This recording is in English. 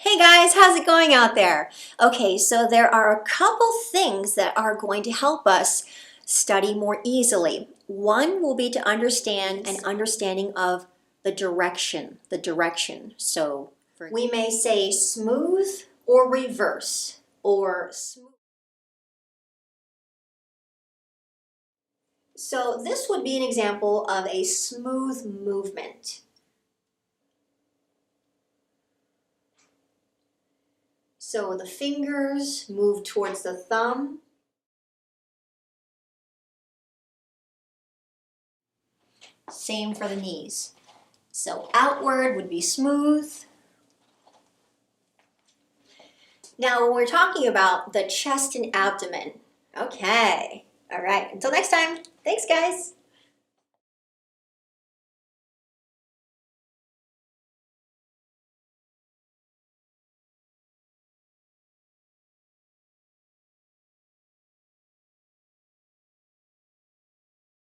Hey guys, how's it going out there? Okay, so there are a couple things that are going to help us study more easily. One will be to understand an understanding of the direction, So we may say smooth or reverse or smooth. So this would be an example of a smooth movement. So the fingers move towards the thumb. Same for the knees. So outward would be smooth. Now, when we're talking about the chest and abdomen, okay. All right, until next time. Thanks, guys.